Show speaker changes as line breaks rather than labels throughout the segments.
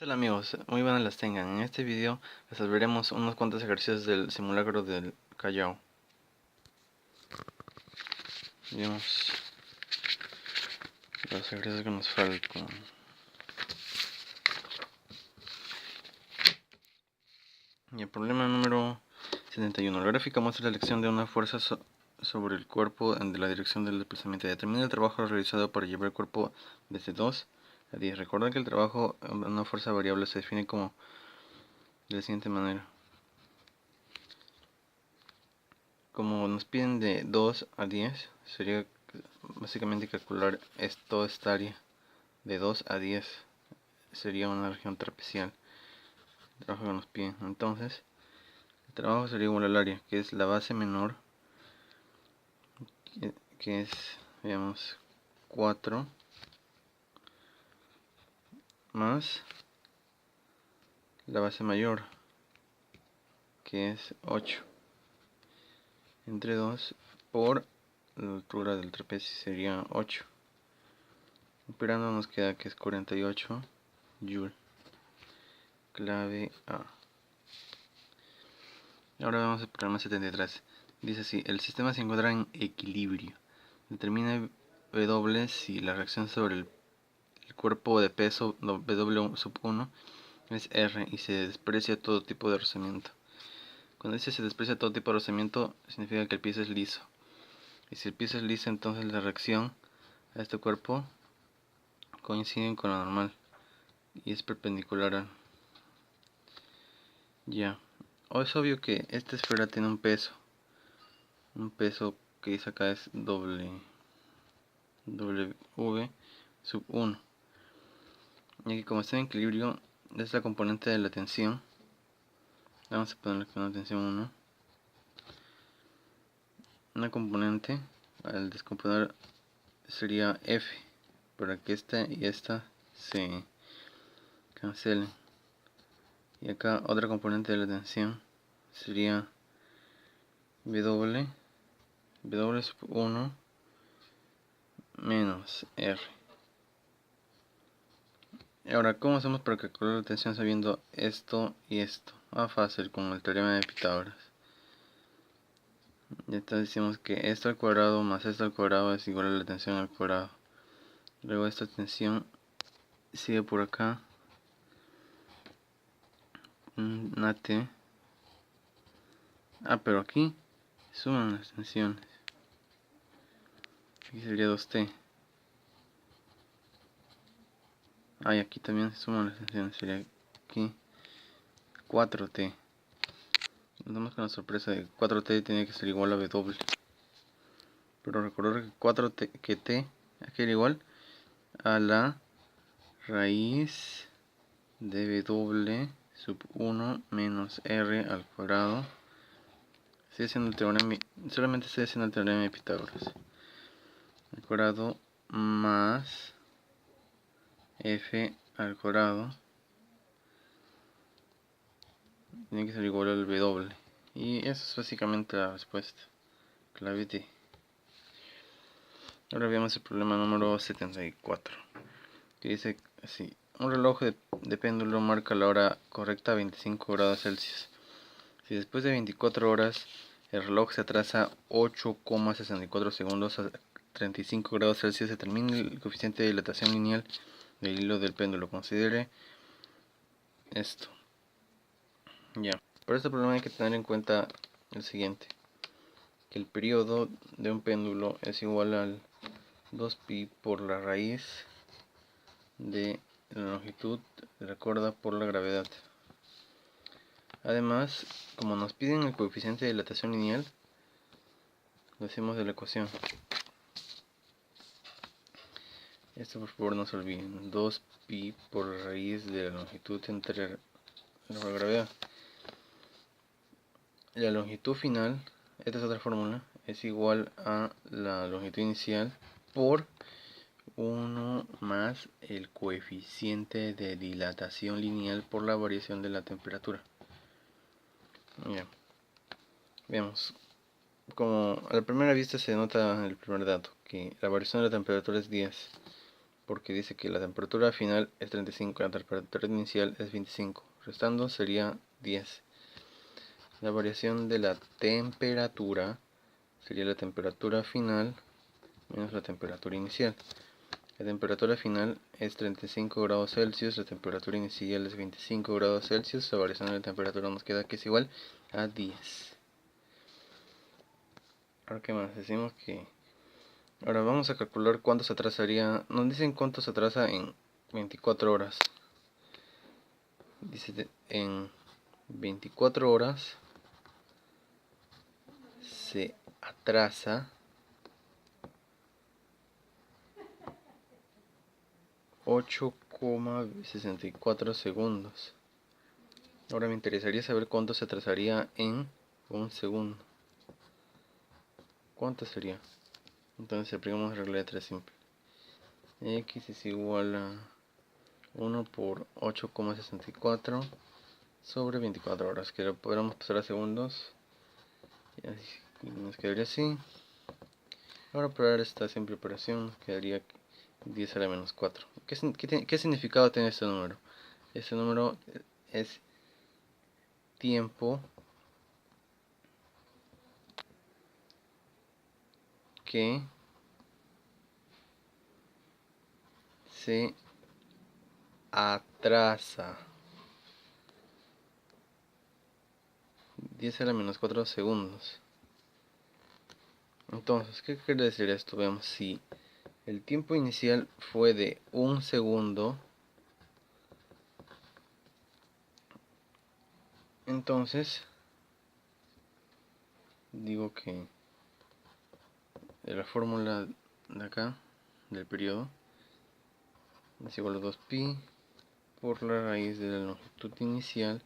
Hola amigos, muy buenas las tengan. En este video resolveremos unos cuantos ejercicios del simulacro del Callao. Vemos los ejercicios que nos faltan. Y el problema número 71. La gráfica muestra la elección de una fuerza sobre el cuerpo en la dirección del desplazamiento. Determina el trabajo realizado para llevar el cuerpo desde 2 a 10. Recuerda que el trabajo en una fuerza variable se define como de la siguiente manera. Como nos piden de 2 a 10, sería básicamente calcular toda esta área de 2 a 10. Sería una región trapezial. El trabajo que nos piden. Entonces, el trabajo sería igual al área, que es la base menor, que es, veamos, 4 más la base mayor, que es 8, entre 2 por la altura del trapecio sería 8. Operando nos queda que es 48 Joule. Clave A. Ahora vamos al problema 73. Dice así: el sistema se encuentra en equilibrio. Determina W si la reacción sobre el cuerpo de peso W sub 1 es R y se desprecia todo tipo de rozamiento. Cuando dice se desprecia todo tipo de rozamiento, significa que el piso es liso. Y si el piso es liso, entonces la reacción a este cuerpo coincide con la normal y es perpendicular a... Ya. O es obvio que esta esfera tiene un peso que dice acá es W sub 1. Y aquí, como está en equilibrio, es la componente de la tensión. Vamos a ponerle con una tensión 1. Una componente al descomponer sería F, para que esta y esta se cancelen. Y acá otra componente de la tensión sería W sub 1 menos R. Y ahora, ¿cómo hacemos para calcular la tensión sabiendo esto y esto? Fácil, con el teorema de Pitágoras. Y entonces decimos que esto al cuadrado más esto al cuadrado es igual a la tensión al cuadrado. Luego esta tensión sigue por acá, una T. Pero aquí suman las tensiones. Aquí sería 2T. Y aquí también se suman las tensiones. Sería aquí 4T. Nos damos con la sorpresa de que 4T tiene que ser igual a W. Pero recordar que 4T, que T aquí era igual a la raíz de W sub 1 menos R al cuadrado. Estoy haciendo el teorema, solamente estoy haciendo el teorema de Pitágoras. Al cuadrado más F al cuadrado tiene que ser igual al W. Y eso es básicamente la respuesta. Clave D. Ahora veamos el problema número 74. Que dice así: un reloj de péndulo marca la hora correcta a 25 grados Celsius. Si después de 24 horas el reloj se atrasa 8,64 segundos a 35 grados Celsius, determina el coeficiente de dilatación lineal del hilo del péndulo. Considere esto. Ya. Para este problema hay que tener en cuenta el siguiente: que el periodo de un péndulo es igual al 2pi por la raíz de la longitud de la cuerda por la gravedad. Además, como nos piden el coeficiente de dilatación lineal, lo hacemos de la ecuación. Esto por favor no se olviden: 2pi por raíz de la longitud entre la gravedad. La longitud final, esta es otra fórmula, es igual a la longitud inicial por 1 más el coeficiente de dilatación lineal por la variación de la temperatura. Bien. Veamos. Como a la primera vista se nota en el primer dato que la variación de la temperatura es 10. porque dice que la temperatura final es 35, la temperatura inicial es 25, restando sería 10. La variación de la temperatura sería la temperatura final menos la temperatura inicial. La temperatura final es 35 grados Celsius, la temperatura inicial es 25 grados Celsius, la variación de la temperatura nos queda que es igual a 10. Ahora, ¿qué más? Decimos que... Ahora vamos a calcular cuánto se atrasaría. Nos dicen cuánto se atrasa en 24 horas. Dice en 24 horas se atrasa 8,64 segundos. Ahora me interesaría saber cuánto se atrasaría en un segundo. ¿Cuánto sería? Entonces aplicamos la regla de 3 simple. X es igual a 1 por 8,64 sobre 24 horas, que lo podríamos pasar a segundos. Y nos quedaría así. Ahora para esta simple operación nos quedaría 10 a la menos 4. ¿Qué significado tiene este número? Este número es tiempo que se atrasa. 10 a la menos 4 segundos. Entonces, ¿qué quiere decir esto? Veamos, si el tiempo inicial fue de 1 segundo, entonces digo que de la fórmula de acá, del periodo, es igual a 2pi por la raíz de la longitud inicial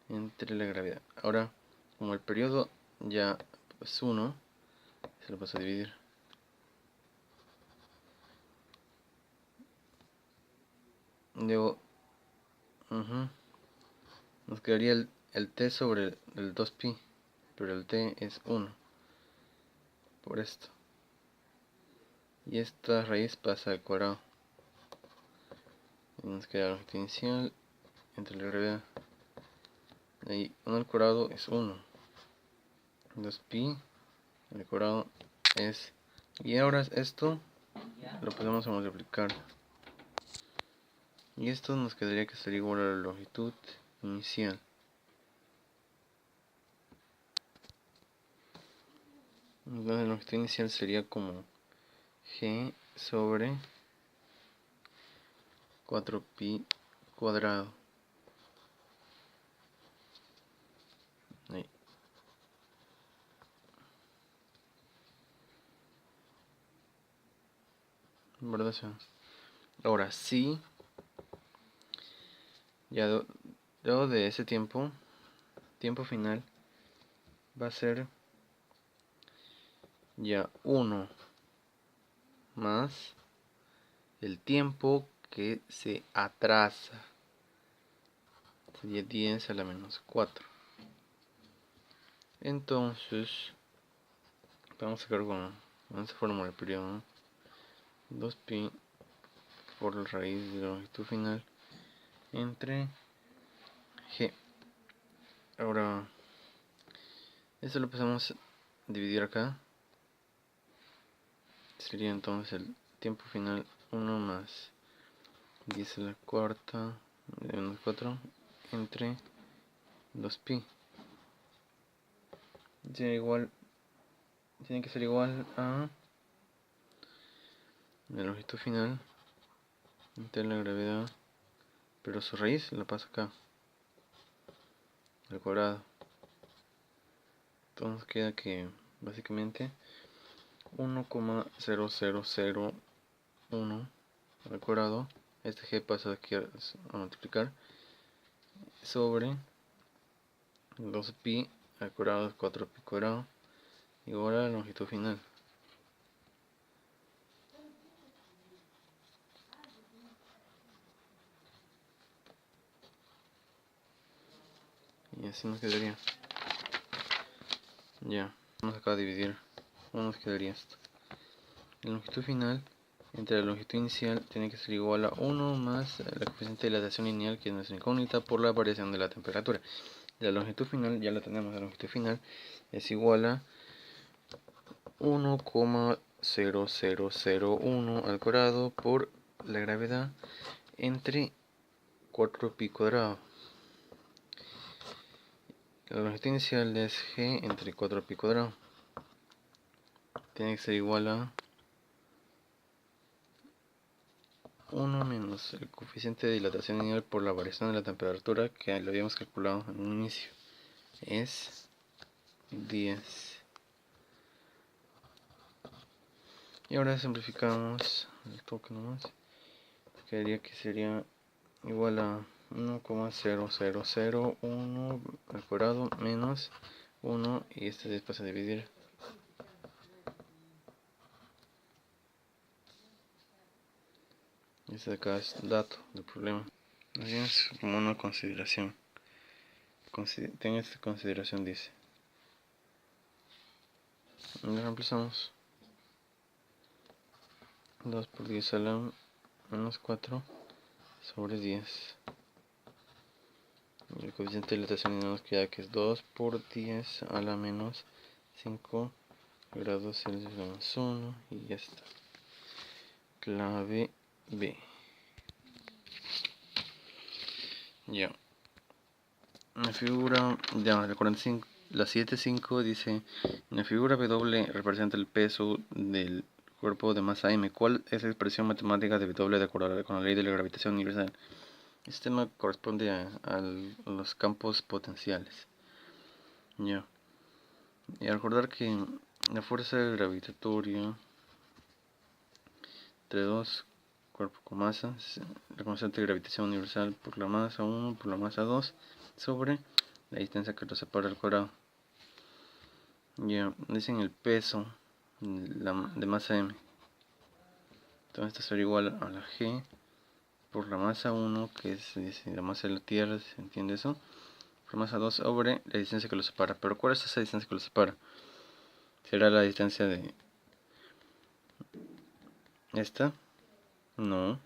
entre la gravedad. Ahora, como el periodo ya es 1, se lo paso a dividir. Luego, nos quedaría el t sobre el 2pi, pero el t es 1 por esto. Y esta raíz pasa al cuadrado. Y nos queda la longitud inicial entre la gravedad. Ahí 1 al cuadrado es 1. 2pi al cuadrado es... Y ahora esto lo podemos multiplicar. Y esto nos quedaría que sería igual a la longitud inicial. Entonces la longitud inicial sería como g sobre 4pi cuadrado. Ahí. ¿Verdad? Ahora sí, ya luego de ese tiempo final, va a ser ya 1 más el tiempo que se atrasa. Sería 10 a la menos 4. Entonces, vamos a sacar con esta fórmula del periodo, 2pi por la raíz de la longitud final entre g. Ahora, esto lo empezamos a dividir acá. Sería entonces el tiempo final 1 más 10 a la cuarta de menos 4 entre 2pi. Tiene que ser igual a la longitud final entre la gravedad, pero su raíz la pasa acá al cuadrado. Entonces queda que básicamente 1,0001 al cuadrado, este g pasa aquí a multiplicar, sobre 2pi al cuadrado es 4pi cuadrado, igual a la longitud final. Y así nos quedaría. Ya, vamos acá a dividir. ¿Cómo nos quedaría esto? La longitud final entre la longitud inicial tiene que ser igual a 1 más la coeficiente de dilatación lineal, que es nuestra incógnita, por la variación de la temperatura. La longitud final, ya la tenemos, la longitud final es igual a 1,0001 al cuadrado por la gravedad entre 4pi cuadrado. La longitud inicial es g entre 4pi cuadrado. Tiene que ser igual a 1 menos el coeficiente de dilatación lineal por la variación de la temperatura, que lo habíamos calculado en un inicio. Es 10. Y ahora simplificamos el toque nomás. Quedaría que sería igual a 1,0001 al cuadrado menos 1, y este se pasa a dividir. Este de acá es dato del problema. Así es como una consideración. Tenga esta consideración, dice. Y reemplazamos 2 por 10 a la menos 4 sobre 10. El coeficiente de dilatación nos queda que es 2 por 10 a la menos 5 grados Celsius menos 1, y ya está. Clave B. Ya. En la figura, ya, la 45, la 7.5 dice: en la figura W representa el peso del cuerpo de masa m. ¿Cuál es la expresión matemática de W de acuerdo con la ley de la gravitación universal? Este tema corresponde a los campos potenciales. Ya. Y al recordar que la fuerza gravitatoria entre dos cuerpos con masa, la constante de gravitación universal por la masa 1 por la masa 2 sobre la distancia que los separa al cuadrado. Ya, dicen el peso de masa m. Entonces esto será igual a la g por la masa 1, que es la masa de la Tierra, ¿se entiende eso? Por masa 2 sobre la distancia que los separa. Pero ¿cuál es esa distancia que los separa? ¿Será la distancia de esta? No.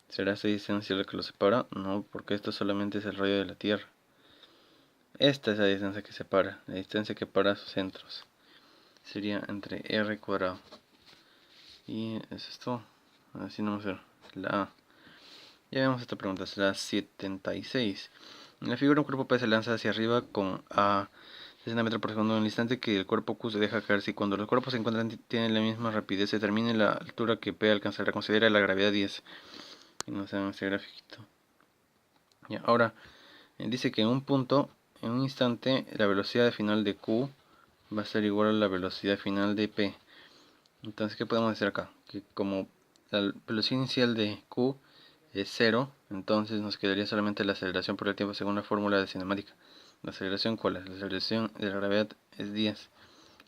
¿Será esta distancia la que los separa? No, porque esto solamente es el radio de la Tierra. Esta es la distancia que separa, la distancia que para sus centros. Sería entre r cuadrado. Y eso es todo. Así no vamos a ver la A. Ya vemos esta pregunta, es la 76. En la figura un cuerpo P se lanza hacia arriba con a 60 metros por segundo en el instante que el cuerpo Q se deja caer. Si cuando los cuerpos se encuentran tienen la misma rapidez, se determine la altura que P alcanzará. Considera la gravedad 10. Y nos dan este grafiquito. Ya, ahora dice que en un punto, en un instante, la velocidad final de Q va a ser igual a la velocidad final de P. Entonces, ¿qué podemos hacer acá? Que como la velocidad inicial de Q es 0, entonces nos quedaría solamente la aceleración por el tiempo según la fórmula de cinemática. ¿La aceleración cuál es? La aceleración de la gravedad es 10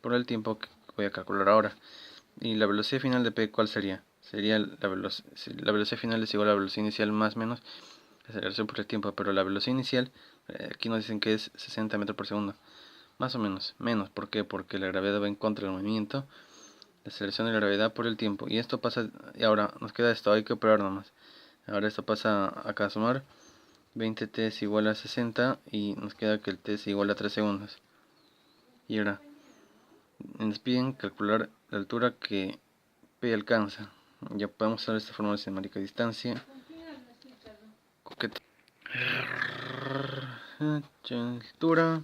por el tiempo que voy a calcular ahora. ¿Y la velocidad final de P cuál sería? Sería la velocidad final es igual a la velocidad inicial más menos la aceleración por el tiempo, pero la velocidad inicial, aquí nos dicen que es 60 metros por segundo. Más o menos, menos, ¿por qué? Porque la gravedad va en contra del movimiento. La aceleración de la gravedad por el tiempo. Y esto pasa, y ahora nos queda esto, hay que operar nomás. Ahora esto pasa acá a sumar. 20t es igual a 60 y nos queda que el t es igual a 3 segundos. Y ahora nos piden calcular la altura que P alcanza. Ya podemos usar esta fórmula cinemática de distancia. Altura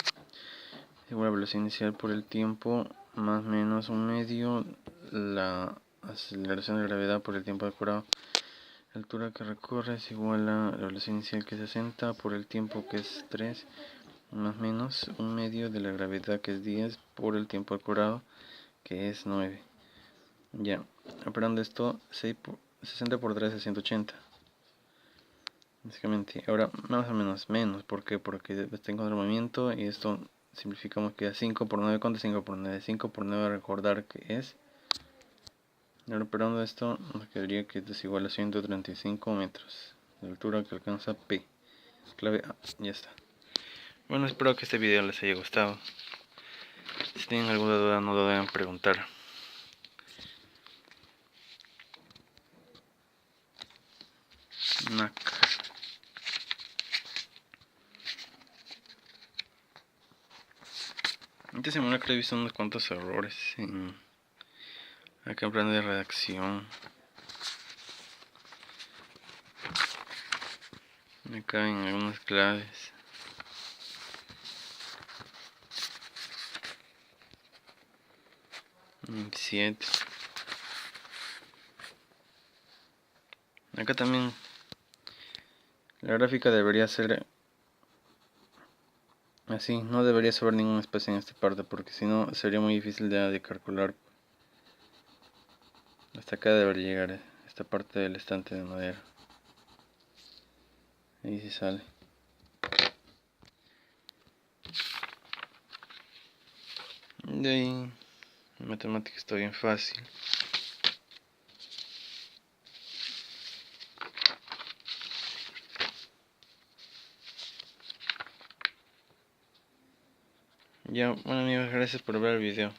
igual a velocidad inicial por el tiempo más menos un medio la aceleración de gravedad por el tiempo al cuadrado. La altura que recorre es igual a la velocidad inicial, que es 60 por el tiempo, que es 3 más menos un medio de la gravedad, que es 10 por el tiempo al cuadrado, que es 9. Ya, operando esto, 60 por 3 es 180. Básicamente, ahora más o menos menos, ¿por qué? Porque está en contra del movimiento y esto simplificamos que es 5 por 9, ¿cuánto es 5 por 9? 5 por 9 recordar que es, ahora operando esto nos quedaría que es igual a 135 metros de altura que alcanza P. Clave A, ya está. Bueno, espero que este video les haya gustado. Si tienen alguna duda no duden en preguntar. Mac. Esta semana creo que he visto unos cuantos errores acá en plan de redacción. Me caen algunas claves. Siete. Acá también la gráfica debería ser así, no debería sobrar ningún espacio en esta parte porque si no sería muy difícil de calcular. Hasta acá debería llegar esta parte del estante de madera. Ahí sí sale. De ahí, matemática está bien fácil. Ya, bueno amigos, gracias por ver el video.